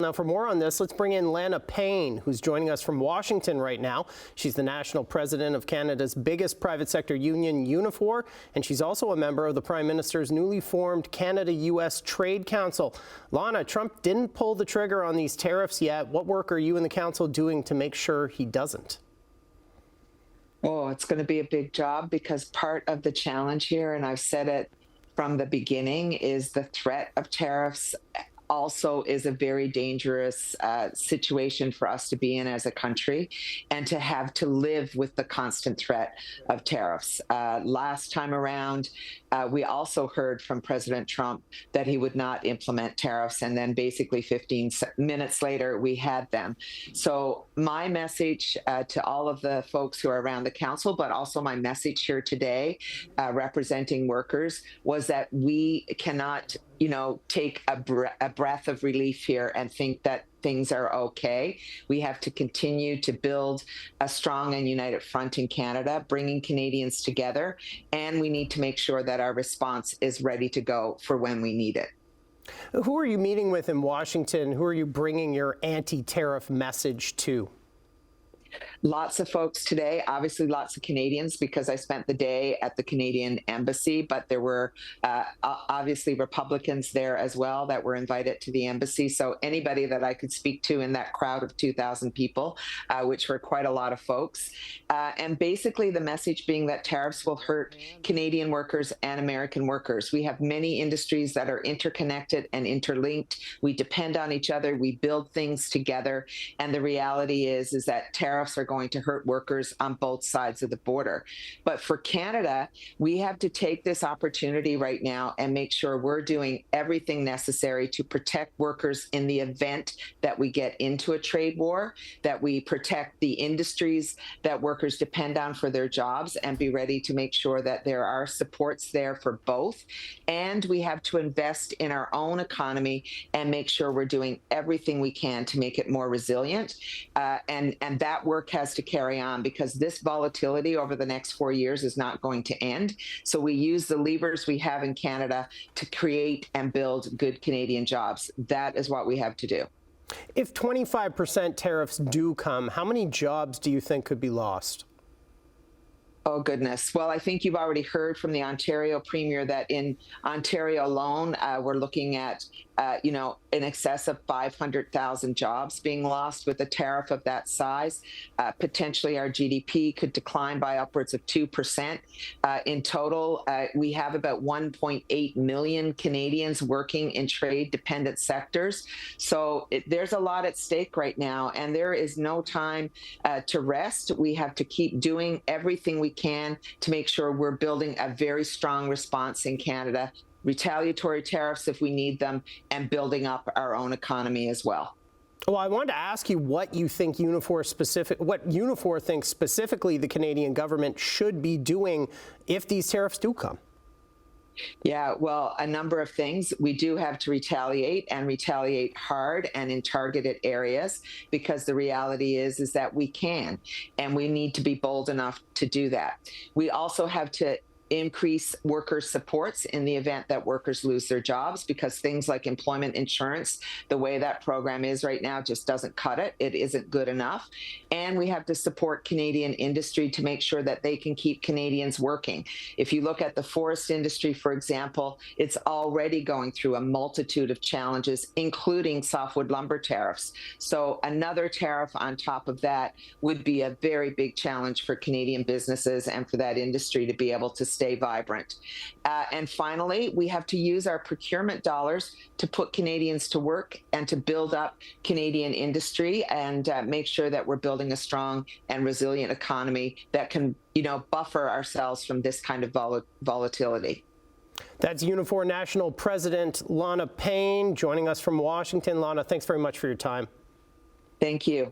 Now, for more on this, let's bring in Lana Payne, who's joining us from Washington right now. She's the national president of Canada's biggest private sector union, UNIFOR, and she's also a member of the Prime Minister's newly formed Canada-U.S. Trade Council. Lana, Trump didn't pull the trigger on these tariffs yet. What work are you and the council doing to make sure he doesn't? Oh, it's going to be a big job because part of the challenge here, and I've said it from the beginning, is the threat of tariffs also is a very dangerous situation for us to be in as a country, and to have to live with the constant threat of tariffs. Last time around, we also heard from President Trump that he would not implement tariffs, and then basically 15 minutes later, we had them. So my message to all of the folks who are around the council, but also my message here today, representing workers, was that we cannot take a breath of relief here and think that things are okay. We have to continue to build a strong and united front in Canada, bringing Canadians together, and we need to make sure that our response is ready to go for when we need it. Who are you meeting with in Washington? Who are you bringing your anti-tariff message to? Lots of folks today, obviously lots of Canadians, because I spent the day at the Canadian embassy, but there were obviously Republicans there as well that were invited to the embassy. So anybody that I could speak to in that crowd of 2,000 people, which were quite a lot of folks. And basically the message being that tariffs will hurt Canadian workers and American workers. We have many industries that are interconnected and interlinked. We depend on each other. We build things together. And the reality is that tariffs are going to hurt workers on both sides of the border. But for Canada, we have to take this opportunity right now and make sure we're doing everything necessary to protect workers in the event that we get into a trade war, that we protect the industries that workers depend on for their jobs, and be ready to make sure that there are supports there for both. And we have to invest in our own economy and make sure we're doing everything we can to make it more resilient. And that work has to carry on, because this volatility over the next 4 years is not going to end. So we use the levers we have in Canada to create and build good Canadian jobs. That is what we have to do. If 25% tariffs do come, how many jobs do you think could be lost? Oh, goodness. Well, I think you've already heard from the Ontario Premier that in Ontario alone, we're looking at, in excess of 500,000 jobs being lost with a tariff of that size. Potentially, our GDP could decline by upwards of 2%. In total, we have about 1.8 million Canadians working in trade-dependent sectors. So there's a lot at stake right now, and there is no time to rest. We have to keep doing everything we can to make sure we're building a very strong response in Canada, retaliatory tariffs if we need them, and building up our own economy as well. Well, I wanted to ask you what you think what UNIFOR thinks specifically the Canadian government should be doing if these tariffs do come. Yeah, well, a number of things. We do have to retaliate, and retaliate hard and in targeted areas, because the reality is that we can, and we need to be bold enough to do that. We also have to increase worker supports in the event that workers lose their jobs, because things like employment insurance, the way that program is right now, just doesn't cut it. It isn't good enough. And we have to support Canadian industry to make sure that they can keep Canadians working. If you look at the forest industry, for example, it's already going through a multitude of challenges, including softwood lumber tariffs. So another tariff on top of that would be a very big challenge for Canadian businesses and for that industry to be able to stay vibrant. And finally, we have to use our procurement dollars to put Canadians to work and to build up Canadian industry, and make sure that we're building a strong and resilient economy that can, buffer ourselves from this kind of volatility. That's UNIFOR National President Lana Payne joining us from Washington. Lana, thanks very much for your time. Thank you.